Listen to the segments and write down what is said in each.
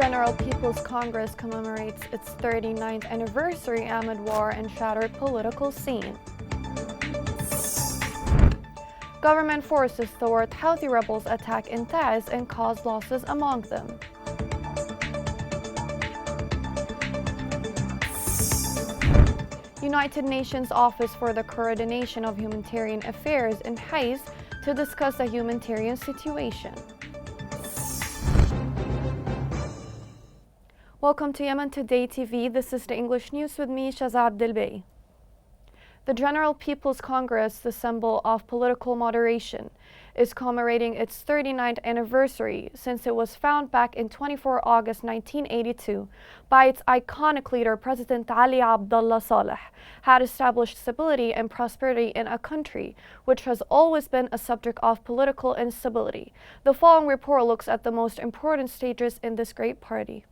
General People's Congress commemorates its 39th anniversary amid war and shattered political scene. Government forces thwart Houthi rebels' attack in Taiz and cause losses among them. United Nations Office for the Coordination of Humanitarian Affairs in Taiz to discuss the humanitarian situation. Welcome to Yemen Today TV. This is the English news with me, Shaza Abdelbey. The General People's Congress, the symbol of political moderation, is commemorating its 39th anniversary since it was founded back in 24 August 1982 by its iconic leader, President Ali Abdullah Saleh, had established stability and prosperity in a country which has always been a subject of political instability. The following report looks at the most important stages in this great party.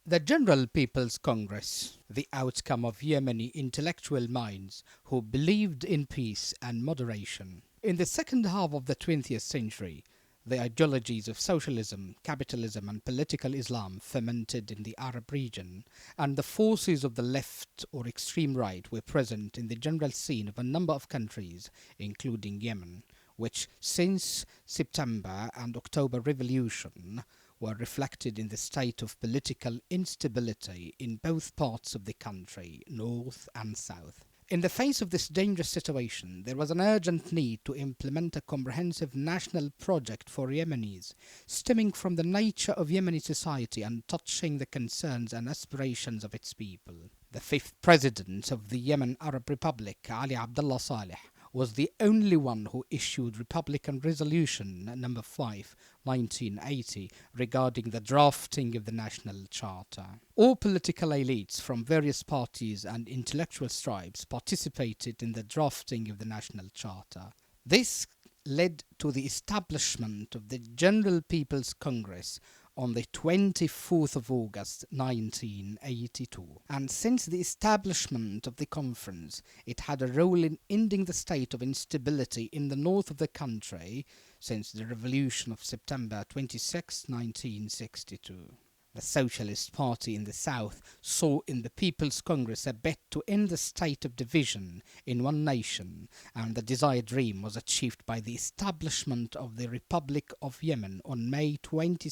The General People's Congress, the outcome of Yemeni intellectual minds who believed in peace and moderation. In the second half of the 20th century, the ideologies of socialism, capitalism and political Islam fermented in the Arab region, and the forces of the left or extreme right were present in the general scene of a number of countries, including Yemen, which since September and October Revolution were reflected in the state of political instability in both parts of the country, north and south. In the face of this dangerous situation, there was an urgent need to implement a comprehensive national project for Yemenis, stemming from the nature of Yemeni society and touching the concerns and aspirations of its people. The fifth president of the Yemen Arab Republic, Ali Abdullah Saleh, was the only one who issued Republican Resolution number 5, 1980, regarding the drafting of the National Charter. All political elites from various parties and intellectual stripes participated in the drafting of the National Charter. This led to the establishment of the General People's Congress on the 24th of August 1982. And since the establishment of the conference, it had a role in ending the state of instability in the north of the country since the revolution of September 26, 1962. The Socialist Party in the south saw in the People's Congress a bet to end the state of division in one nation, and the desired dream was achieved by the establishment of the Republic of Yemen on May 22,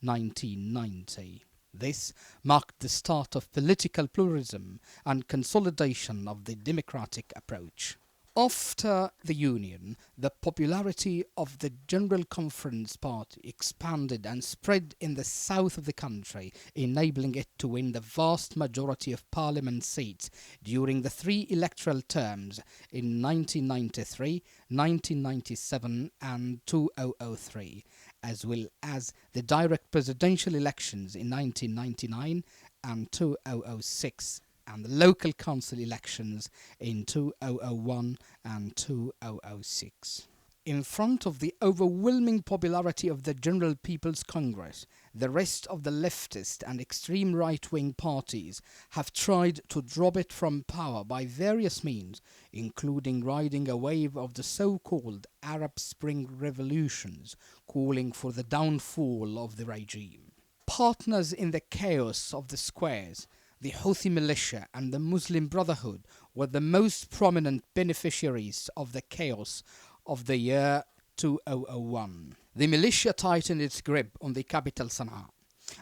1990. This marked the start of political pluralism and consolidation of the democratic approach. After the union, the popularity of the General Conference Party expanded and spread in the south of the country, enabling it to win the vast majority of parliament seats during the three electoral terms in 1993, 1997 and 2003, as well as the direct presidential elections in 1999 and 2006. And the local council elections in 2001 and 2006. In front of the overwhelming popularity of the General People's Congress, the rest of the leftist and extreme right-wing parties have tried to drop it from power by various means, including riding a wave of the so-called Arab Spring revolutions, calling for the downfall of the regime. Partners in the chaos of the squares, the Houthi militia and the Muslim Brotherhood were the most prominent beneficiaries of the chaos of the year 2001. The militia tightened its grip on the capital Sana'a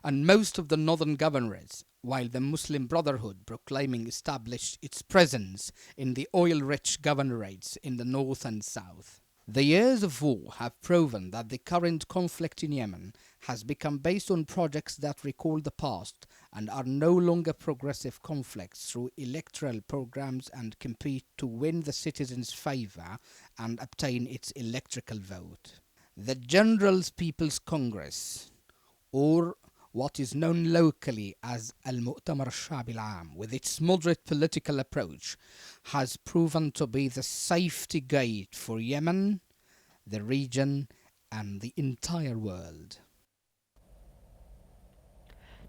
and most of the northern governorates, while the Muslim Brotherhood proclaiming established its presence in the oil-rich governorates in the north and south. The years of war have proven that the current conflict in Yemen has become based on projects that recall the past and are no longer progressive conflicts through electoral programs and compete to win the citizens' favor and obtain its electoral vote. The General People's Congress, or what is known locally as المؤتمر الشعبي العام, with its moderate political approach, has proven to be the safety gate for Yemen, the region, and the entire world.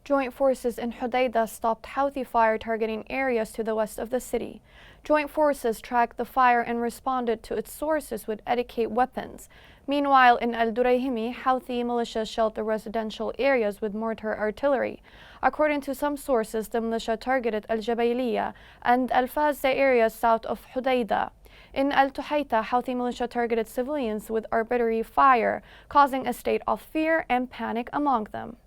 Joint forces in Hodeidah stopped Houthi fire targeting areas to the west of the city. Joint forces tracked the fire and responded to its sources with etiquette weapons. Meanwhile, in Al-Durayhimi, Houthi militias shelled the residential areas with mortar artillery. According to some sources, the militia targeted Al-Jabayliyah and Al-Fazza areas south of Hodeidah. In Al-Tuhaita, Houthi militia targeted civilians with artillery fire, causing a state of fear and panic among them.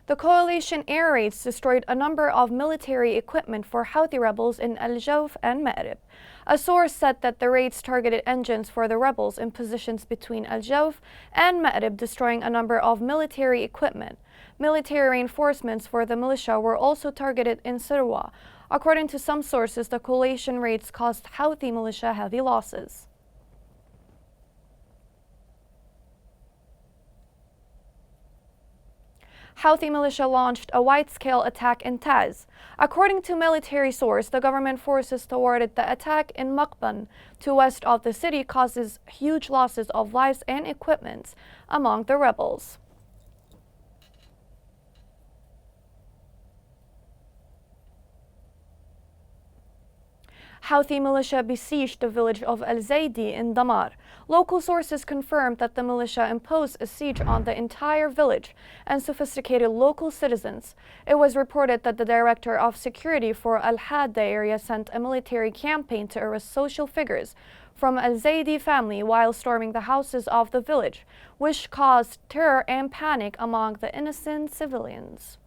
The coalition air raids destroyed a number of military equipment for Houthi rebels in Al-Jawf and Ma'rib. A source said that the raids targeted engines for the rebels in positions between Al-Jawf and Ma'rib, destroying a number of military equipment. Military reinforcements for the militia were also targeted in Sirwa. According to some sources, the coalition raids caused Houthi militia heavy losses. Houthi militia launched a wide-scale attack in Taz. According to military source, the government forces thwarted the attack in Maqban, to west of the city, causes huge losses of lives and equipment among the rebels. Houthi militia besieged the village of Al-Zaidi in Damar. Local sources confirmed that the militia imposed a siege on the entire village and sophisticated local citizens. It was reported that the director of security for Al-Hadda area sent a military campaign to arrest social figures from Al-Zaidi family while storming the houses of the village, which caused terror and panic among the innocent civilians.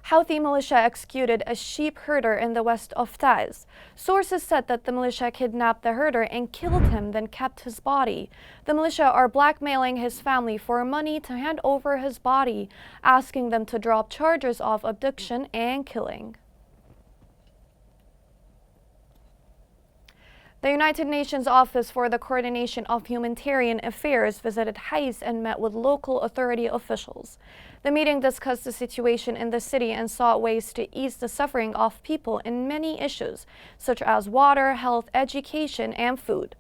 Houthi militia executed a sheep herder in the west of Taiz. Sources said that the militia kidnapped the herder and killed him, then kept his body. The militia are blackmailing his family for money to hand over his body, asking them to drop charges of abduction and killing. The United Nations Office for the Coordination of Humanitarian Affairs visited Hais and met with local authority officials. The meeting discussed the situation in the city and sought ways to ease the suffering of people in many issues, such as water, health, education, and food.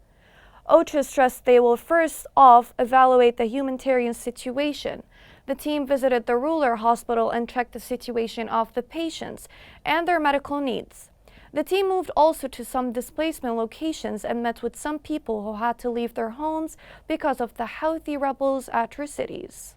OCHA stressed they will first off evaluate the humanitarian situation. The team visited the rural hospital and checked the situation of the patients and their medical needs. The team moved also to some displacement locations and met with some people who had to leave their homes because of the Houthi rebels at their cities.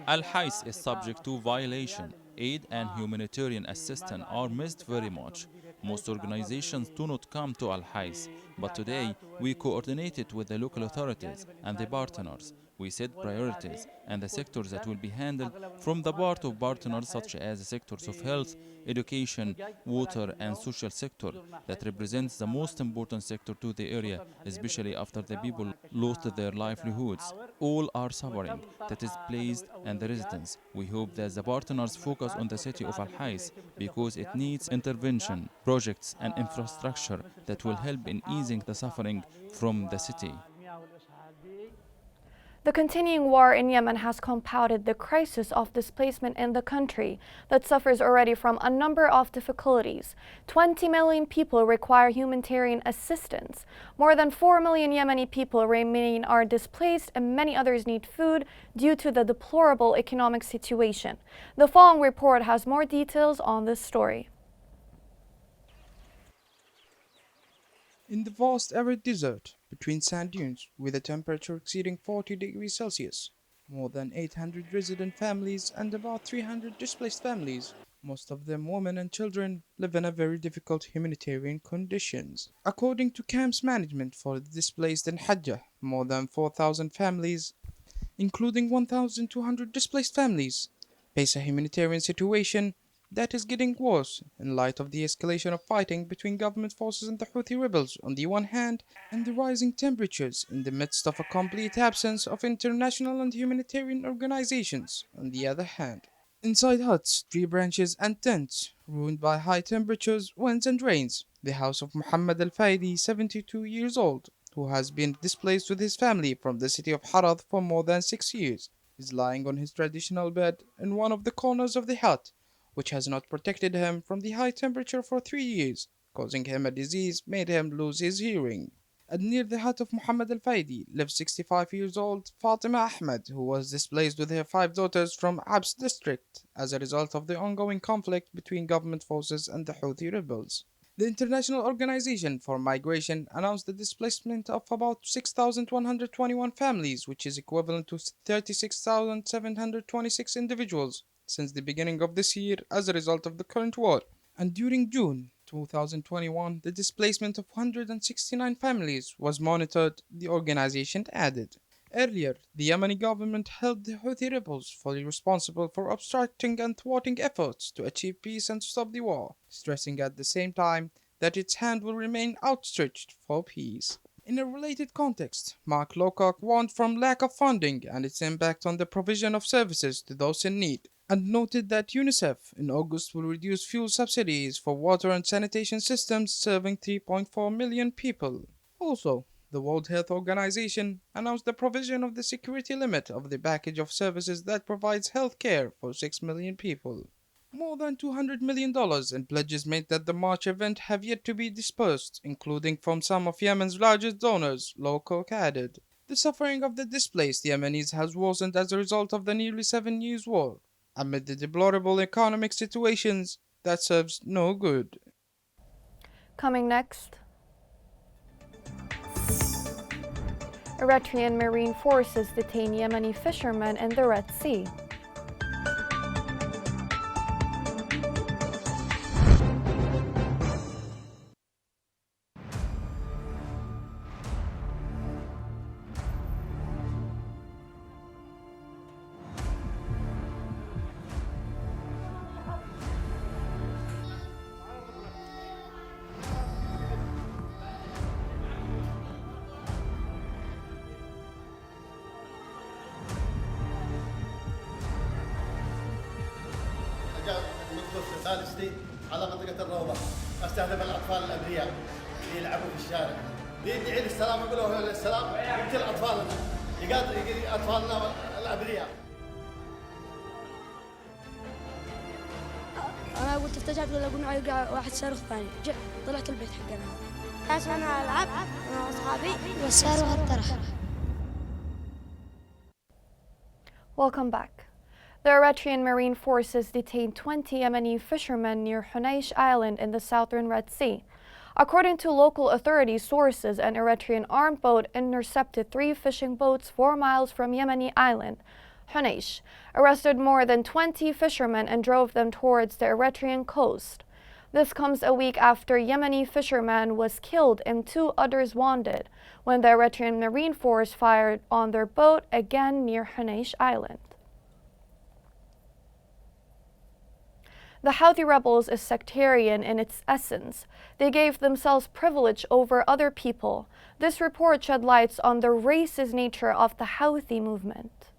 Al-Hais is subject to violation. Aid and humanitarian assistance are missed very much. Most organizations do not come to Al-Hais, but today we coordinated with the local authorities and the partners. We set priorities and the sectors that will be handled from the part of partners such as the sectors of health, education, water and social sector that represents the most important sector to the area, especially after the people lost their livelihoods. All are suffering, the displaced and the residents. We hope that the partners focus on the city of Al-Hais because it needs intervention, projects and infrastructure that will help in easing the suffering from the city. The continuing war in Yemen has compounded the crisis of displacement in the country that suffers already from a number of difficulties. 20 million people require humanitarian assistance. More than 4 million Yemeni people remain are displaced and many others need food due to the deplorable economic situation. The following report has more details on this story. In the vast arid desert between sand dunes with a temperature exceeding 40 degrees Celsius, more than 800 resident families and about 300 displaced families, most of them women and children, live in a very difficult humanitarian conditions. According to camps management for the displaced in Hajjah, more than 4,000 families, including 1,200 displaced families, face a humanitarian situation that is getting worse in light of the escalation of fighting between government forces and the Houthi rebels on the one hand, and the rising temperatures in the midst of a complete absence of international and humanitarian organizations on the other hand. Inside huts, tree branches and tents, ruined by high temperatures, winds and rains, the house of Muhammad al-Faidi, 72 years old, who has been displaced with his family from the city of Harad for more than 6 years, is lying on his traditional bed in one of the corners of the hut, which has not protected him from the high temperature for 3 years. causing him a disease made him lose his hearing. And near the hut of Muhammad al-Faidi lived 65 years old Fatima Ahmed, who was displaced with her 5 daughters from Abs district as a result of the ongoing conflict between government forces and the Houthi rebels. The International Organization for Migration announced the displacement of about 6,121 families, which is equivalent to 36,726 individuals since the beginning of this year as a result of the current war. And during June 2021, the displacement of 169 families was monitored, the organization added. Earlier, the Yemeni government held the Houthi rebels fully responsible for obstructing and thwarting efforts to achieve peace and stop the war, stressing at the same time that its hand will remain outstretched for peace. In a related context, Mark Lowcock warned from lack of funding and its impact on the provision of services to those in need, and noted that UNICEF in August will reduce fuel subsidies for water and sanitation systems serving 3.4 million people. Also, the World Health Organization announced the provision of the security limit of the package of services that provides health care for 6 million people. More than $200 million in pledges made at the March event have yet to be dispersed, including from some of Yemen's largest donors, Lowcock added. The suffering of the displaced Yemenis has worsened as a result of the nearly 7 years war, amid the deplorable economic situations that serves no good. Coming next, Eritrean Marine Forces detain Yemeni fishermen in the Red Sea. ثالثتي على منطقة الروضة استهدف الأطفال الأبرياء اللي يلعبوا في الشارع يدعي للسلام يقولوا للسلام يقتل أطفالنا يقتل أطفالنا الأبرياء. أنا قلت افتجعت ولا قلنا يقع واحد صاروخ ثاني طلعت البيت حقنا جالس أنا ألعب أنا وأصحابي والصاروخ انطرح. Welcome back. The Eritrean Marine Forces detained 20 Yemeni fishermen near Hunayn Island in the southern Red Sea. According to local authority sources, an Eritrean armed boat intercepted 3 fishing boats 4 miles from Yemeni island, Hunayn, arrested more than 20 fishermen and drove them towards the Eritrean coast. This comes a week after Yemeni fisherman was killed and 2 others wounded when the Eritrean Marine Force fired on their boat again near Hunayn Island. The Houthi rebels is sectarian in its essence. They gave themselves privilege over other people. This report shed light on the racist nature of the Houthi movement.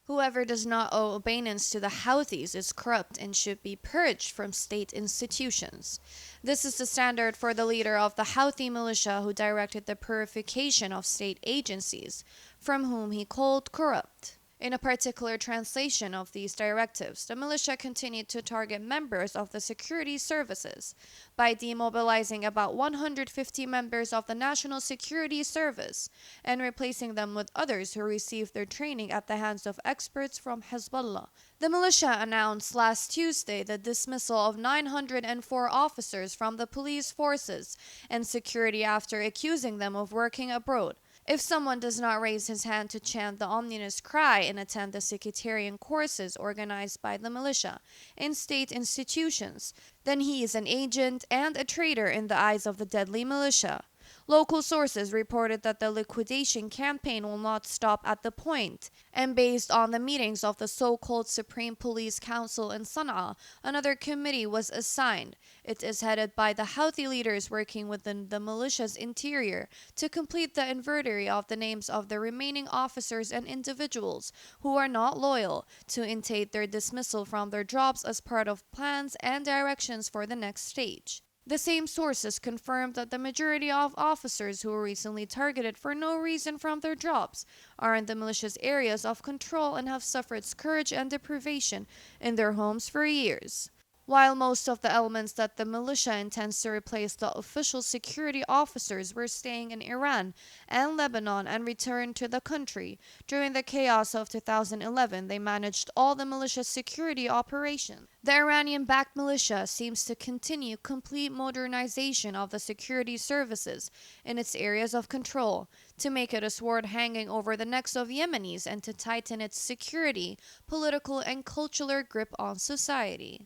Whoever does not owe obedience to the Houthis is corrupt and should be purged from state institutions. This is the standard for the leader of the Houthi militia who directed the purification of state agencies, from whom he called corrupt. In a particular translation of these directives, the militia continued to target members of the security services by demobilizing about 150 members of the National Security Service and replacing them with others who received their training at the hands of experts from Hezbollah. The militia announced last Tuesday the dismissal of 904 officers from the police forces and security after accusing them of working abroad. If someone does not raise his hand to chant the ominous cry and attend the sectarian courses organized by the militia in state institutions, then he is an agent and a traitor in the eyes of the deadly militia. Local sources reported that the liquidation campaign will not stop at the point, and based on the meetings of the so-called Supreme Police Council in Sana'a, another committee was assigned. It is headed by the Houthi leaders working within the militia's interior to complete the inventory of the names of the remaining officers and individuals who are not loyal, to intake their dismissal from their jobs as part of plans and directions for the next stage. The same sources confirmed that the majority of officers who were recently targeted for no reason from their jobs are in the militia's areas of control and have suffered scourge and deprivation in their homes for years. While most of the elements that the militia intends to replace the official security officers were staying in Iran and Lebanon and returned to the country, during the chaos of 2011, they managed all the militia security operations. The Iranian-backed militia seems to continue complete modernization of the security services in its areas of control, to make it a sword hanging over the necks of Yemenis and to tighten its security, political, and cultural grip on society.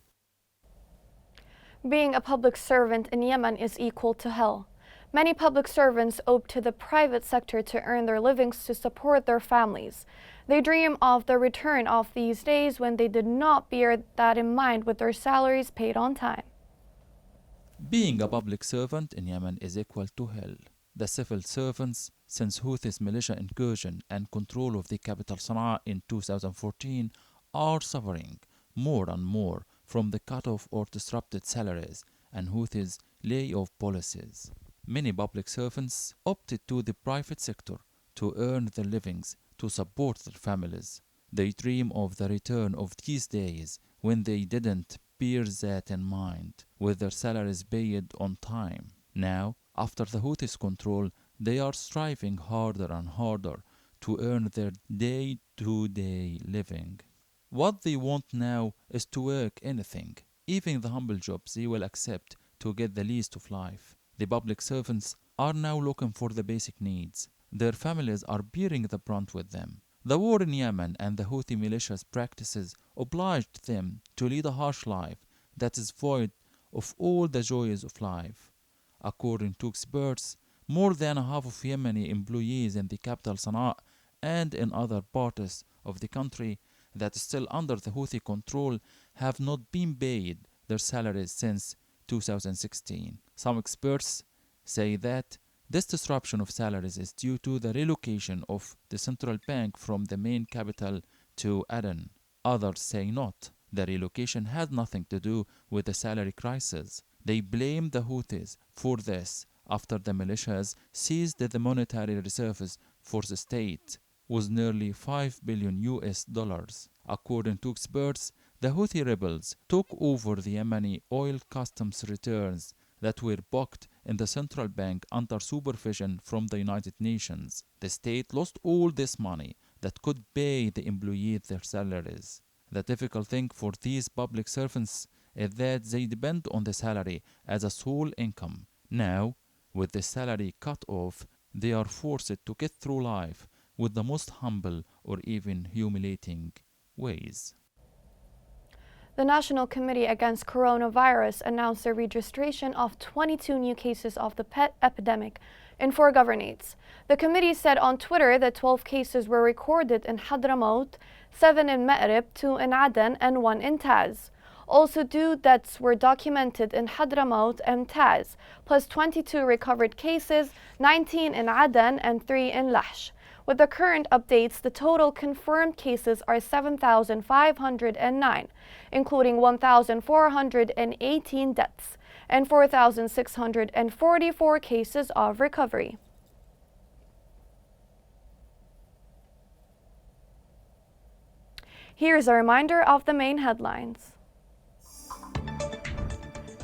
Being a public servant in Yemen is equal to hell. Many public servants owe to the private sector to earn their livings to support their families. They dream of the return of these days when they did not bear that in mind with their salaries paid on time. Being a public servant in Yemen is equal to hell. The civil servants, since Houthis militia incursion and control of the capital Sana'a in 2014, are suffering more and more from the cut-off or disrupted salaries and Houthis' layoff policies. Many public servants opted to the private sector to earn their livings to support their families. They dream of the return of these days when they didn't bear that in mind, with their salaries paid on time. Now, after the Houthis' control, they are striving harder and harder to earn their day-to-day living. What they want now is to work anything, even the humble jobs they will accept to get the least of life. The public servants are now looking for the basic needs. Their families are bearing the brunt with them. The war in Yemen and the Houthi militia's practices obliged them to lead a harsh life that is void of all the joys of life. According to experts, more than half of Yemeni employees in the capital Sana'a and in other parts of the country that is still under the Houthi control have not been paid their salaries since 2016. Some experts say that this disruption of salaries is due to the relocation of the central bank from the main capital to Aden. Others say not. The relocation had nothing to do with the salary crisis. They blame the Houthis for this after the militias seized the monetary reserves for the state was nearly $5 billion. According to experts, the Houthi rebels took over the Yemeni oil customs returns that were booked in the central bank under supervision from the United Nations. The state lost all this money that could pay the employees their salaries. The difficult thing for these public servants is that they depend on the salary as a sole income. Now, with the salary cut off, they are forced to get through life with the most humble or even humiliating ways. The National Committee Against Coronavirus announced the registration of 22 new cases of the pet epidemic in 4 governorates. The committee said on Twitter that 12 cases were recorded in Hadramaut, 7 in Ma'rib, 2 in Aden, and 1 in Taz. Also, 2 deaths were documented in Hadramaut and Taz, plus 22 recovered cases, 19 in Aden and 3 in Lahj. With the current updates, the total confirmed cases are 7,509, including 1,418 deaths and 4,644 cases of recovery. Here's a reminder of the main headlines.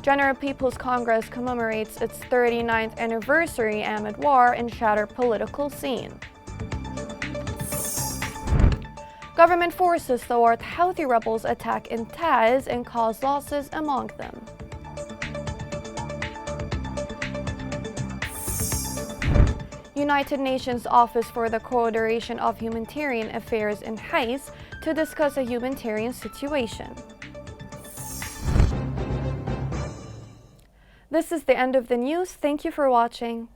General People's Congress commemorates its 39th anniversary amid war and shattered political scene. Government forces thwart Houthi rebels' attack in Taz and cause losses among them. United Nations Office for the Coordination of Humanitarian Affairs in Hais to discuss a humanitarian situation. This is the end of the news. Thank you for watching.